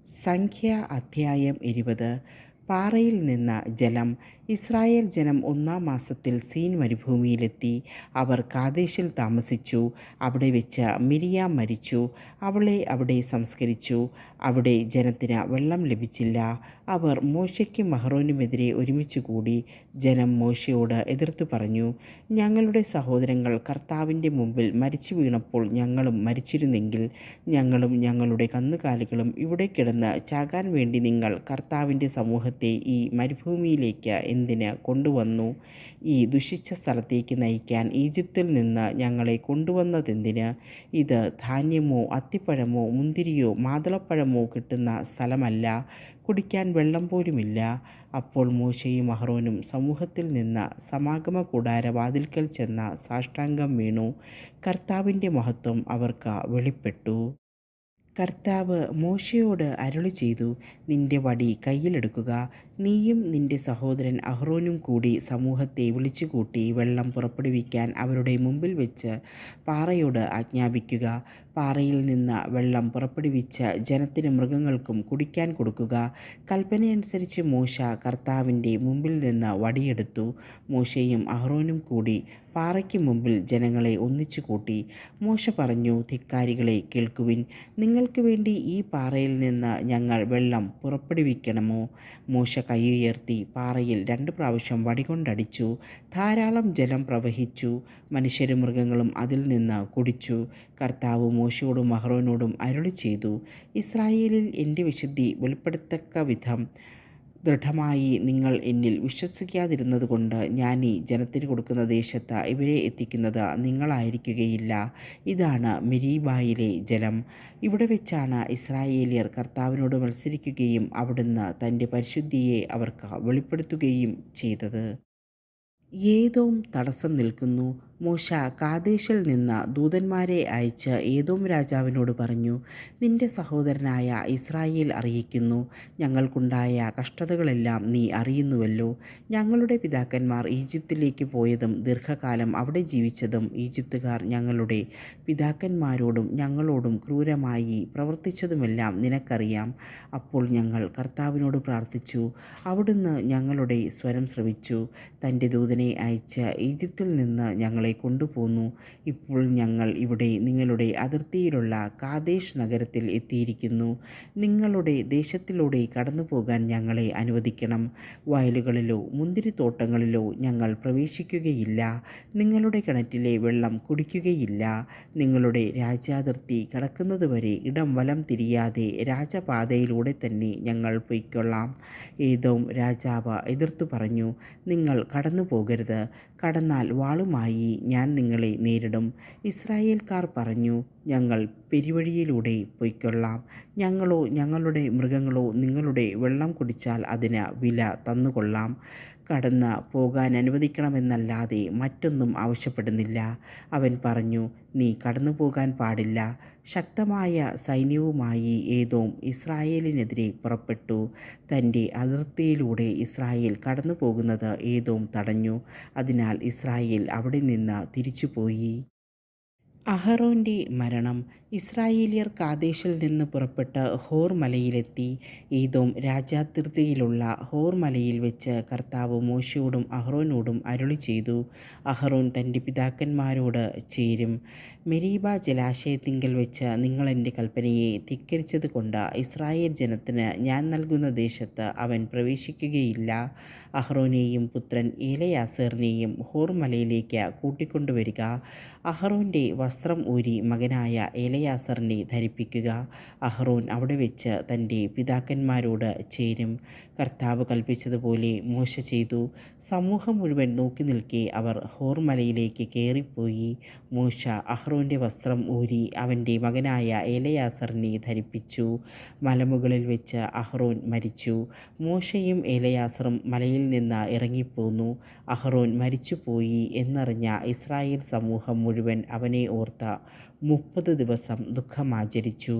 സംഖ്യ അധ്യായം 20. പാറയിൽ നിന്ന ജലം. ഇസ്രായേൽ ജനം 1-ാം മാസത്തിൽ സീൻ മരുഭൂമിയിലെത്തി. അവർ കാദേശിൽ താമസിച്ചു. അവിടെ വെച്ച് മിരിയാം മരിച്ചു. അവളെ അവിടെ സംസ്കരിച്ചു. അവിടെ ജനത്തിന് വെള്ളം ലഭിച്ചില്ല. അവർ മോശയ്ക്കും അഹ്റോനുമെതിരെ ഒരുമിച്ച് കൂടി. ജനം മോശയോട് എതിർത്തു പറഞ്ഞു, ഞങ്ങളുടെ സഹോദരങ്ങൾ കർത്താവിൻ്റെ മുമ്പിൽ മരിച്ചു വീണപ്പോൾ ഞങ്ങളും മരിച്ചിരുന്നെങ്കിൽ, ഞങ്ങളും ഞങ്ങളുടെ കന്നുകാലികളും ഇവിടെ കിടന്ന് ചാകാൻ വേണ്ടി നിങ്ങൾ കർത്താവിൻ്റെ സമൂഹത്തെ ഈ മരുഭൂമിയിലേക്ക് എന്തിന് കൊണ്ടുവന്നു? ഈ ദുഷിച്ച സ്ഥലത്തേക്ക് നയിക്കാൻ ഈജിപ്തിൽ നിന്ന് ഞങ്ങളെ കൊണ്ടുവന്നതെന്തിന്? ഇത് ധാന്യമോ അത്തിപ്പഴമോ മുന്തിരിയോ മാതളപ്പഴമോ കിട്ടുന്ന സ്ഥലമല്ല, കുടിക്കാൻ വെള്ളം പോലുമില്ല. അപ്പോൾ മോശയും അഹ്റോനും സമൂഹത്തിൽ നിന്ന് സമാഗമ കൂടാര വാതിൽക്കൽ ചെന്ന് സാഷ്ടാംഗം വീണു. കർത്താവിൻ്റെ മഹത്വം അവർക്ക് വെളിപ്പെട്ടു. കർത്താവ് മോശയോട് അരുളി ചെയ്തു, നിന്റെ വടി കയ്യിലെടുക്കുക. നീയും നിന്റെ സഹോദരൻ അഹ്റോനും കൂടി സമൂഹത്തെ വിളിച്ചുകൂട്ടി വെള്ളം പുറപ്പെടുവിക്കാൻ അവരുടെ മുമ്പിൽ വെച്ച് പാറയോട് ആജ്ഞാപിക്കുക. പാറയിൽ നിന്ന് വെള്ളം പുറപ്പെടുവിച്ച് ജനത്തിനും മൃഗങ്ങൾക്കും കുടിക്കാൻ കൊടുക്കുക. കൽപ്പനയനുസരിച്ച് മോശ കർത്താവിൻ്റെ മുമ്പിൽ നിന്ന് വടിയെടുത്തു. മോശയും അഹ്റോനും കൂടി പാറയ്ക്ക് മുമ്പിൽ ജനങ്ങളെ ഒന്നിച്ചു കൂട്ടി. മോശ പറഞ്ഞു, ധിക്കാരികളെ കേൾക്കുവിൻ, നിങ്ങൾക്ക് വേണ്ടി ഈ പാറയിൽ നിന്ന് ഞങ്ങൾ വെള്ളം പുറപ്പെടുവിക്കണമോ? മോശ കൈയുയർത്തി പാറയിൽ 2 പ്രാവശ്യം വടികൊണ്ടടിച്ചു. ധാരാളം ജലം പ്രവഹിച്ചു. മനുഷ്യരും മൃഗങ്ങളും അതിൽ നിന്ന് കുടിച്ചു. കർത്താവ് മോശയോടും അഹ്റോനോടും അരുളി ചെയ്തു, ഇസ്രായേലിൽ എൻ്റെ വിശുദ്ധി വെളിപ്പെടുത്തക്ക വിധം ദൃഢമായി നിങ്ങൾ എന്നിൽ വിശ്വസിക്കാതിരുന്നതുകൊണ്ട് ഞാൻ ഈ ജനത്തിന് കൊടുക്കുന്ന ദേശത്ത് ഇവരെ എത്തിക്കുന്നത് നിങ്ങളായിരിക്കുകയില്ല. ഇതാണ് മെരീബായിലെ ജലം. ഇവിടെ വെച്ചാണ് ഇസ്രായേലിയർ കർത്താവിനോട് മത്സരിക്കുകയും അവിടുന്ന് തൻ്റെ പരിശുദ്ധിയെ അവർക്ക് വെളിപ്പെടുത്തുകയും ചെയ്തത്. ഏദോം തടസ്സം നിൽക്കുന്നു. മോശ കാദേശിൽ നിന്ന് ദൂതന്മാരെ അയച്ച് ഏദോം രാജാവിനോട് പറഞ്ഞു, നിന്റെ സഹോദരനായ ഇസ്രായേൽ അറിയിക്കുന്നു, ഞങ്ങൾക്കുണ്ടായ കഷ്ടതകളെല്ലാം നീ അറിയുന്നുവല്ലോ. ഞങ്ങളുടെ പിതാക്കന്മാർ ഈജിപ്തിലേക്ക് പോയതും ദീർഘകാലം അവിടെ ജീവിച്ചതും ഈജിപ്തുകാർ ഞങ്ങളുടെ പിതാക്കന്മാരോടും ഞങ്ങളോടും ക്രൂരമായി പ്രവർത്തിച്ചതുമെല്ലാം നിനക്കറിയാം. അപ്പോൾ ഞങ്ങൾ കർത്താവിനോട് പ്രാർത്ഥിച്ചു. അവിടുന്ന് ഞങ്ങളുടെ സ്വരം ശ്രവിച്ചു. തൻ്റെ ദൂതനെ അയച്ച് ഈജിപ്തിൽ നിന്ന് ഞങ്ങളെ കൊണ്ടുപോന്നു. ഇപ്പോൾ ഞങ്ങൾ ഇവിടെ നിങ്ങളുടെ അതിർത്തിയിലുള്ള കാദേശ് നഗരത്തിൽ എത്തിയിരിക്കുന്നു. നിങ്ങളുടെ ദേശത്തിലൂടെ കടന്നു പോകാൻ ഞങ്ങളെ അനുവദിക്കണം. വയലുകളിലോ മുന്തിരിത്തോട്ടങ്ങളിലോ ഞങ്ങൾ പ്രവേശിക്കുകയില്ല. നിങ്ങളുടെ കിണറ്റിലെ വെള്ളം കുടിക്കുകയില്ല. നിങ്ങളുടെ രാജ്യാതിർത്തി കടക്കുന്നതുവരെ ഇടം വലം തിരിയാതെ രാജപാതയിലൂടെ തന്നെ ഞങ്ങൾ പൊയ്ക്കൊള്ളാം. ഏദോം രാജാവ് എതിർത്തു പറഞ്ഞു, നിങ്ങൾ കടന്നു പോകരുത്. കടന്നാൽ വാളുമായി ഞാൻ നിങ്ങളെ നേരിടും. ഇസ്രായേൽക്കാർ പറഞ്ഞു, ഞങ്ങൾ പെരുവഴിയിലൂടെ പൊയ്ക്കൊള്ളാം. ഞങ്ങളോ ഞങ്ങളുടെ മൃഗങ്ങളോ നിങ്ങളുടെ വെള്ളം കുടിച്ചാൽ അതിന് വില തന്നുകൊള്ളാം. കടന്ന് പോകാൻ അനുവദിക്കണമെന്നല്ലാതെ മറ്റൊന്നും ആവശ്യപ്പെടുന്നില്ല. അവൻ പറഞ്ഞു, നീ കടന്നു പോകാൻ പാടില്ല. ശക്തമായ സൈന്യവുമായി ഏദോം ഇസ്രായേലിനെതിരെ പുറപ്പെട്ടു. തൻ്റെ അതിർത്തിയിലൂടെ ഇസ്രായേൽ കടന്നു പോകുന്നത് ഏദോം തടഞ്ഞു. അതിനാൽ ഇസ്രായേൽ അവിടെ നിന്ന് തിരിച്ചുപോയി. അഹ്റോൻ്റെ മരണം. ഇസ്രായേലിയർ കാദേശിൽ നിന്ന് പുറപ്പെട്ട് ഹോർ മലയിലെത്തി. ഏദോം രാജ്യാതിർത്തിയിലുള്ള ഹോർ മലയിൽ വെച്ച് കർത്താവ് മോശയോടും അഹ്റോനോടും അരുളി ചെയ്തു, അഹ്റോൻ തൻ്റെ പിതാക്കന്മാരോട് ചേരും. മെരീബ ജലാശയത്തിങ്കൽ വെച്ച് നിങ്ങൾ എൻ്റെ കൽപ്പനയെ ധിക്കരിച്ചതുകൊണ്ട് ഇസ്രായേൽ ജനത്തിന് ഞാൻ നൽകുന്ന ദേശത്ത് അവൻ പ്രവേശിക്കുകയില്ല. അഹ്റോനെയും പുത്രൻ എലെയാസറിനെയും ഹോർ മലയിലേക്ക് കൂട്ടിക്കൊണ്ടുവരിക. അഹ്റോൻ്റെ വസ്ത്രം ഊരി മകനായ എലെയാസറിനെ ധരിപ്പിക്കുക. അഹ്റോൻ അവിടെ വെച്ച് തൻ്റെ പിതാക്കന്മാരോട് ചേരും. കർത്താവ് കൽപ്പിച്ചതുപോലെ മോശ ചെയ്തു. സമൂഹം മുഴുവൻ നോക്കി നിൽക്കെ അവർ ഹോർ മലയിലേക്ക് കയറിപ്പോയി. മോശ അഹ്റോൻ്റെ വസ്ത്രം ഊരി അവൻ്റെ മകനായ എലെയാസറിനെ ധരിപ്പിച്ചു. മലമുകളിൽ വെച്ച് അഹ്റോൻ മരിച്ചു. മോശയും എലെയാസറും മലയിൽ നിന്ന് ഇറങ്ങിപ്പോന്നു. അഹ്റോൻ മരിച്ചുപോയി എന്നറിഞ്ഞ ഇസ്രായേൽ സമൂഹം മുഴുവൻ അവനെ ഓർത്ത് 30 ദിവസം ദുഃഖമാചരിച്ചു.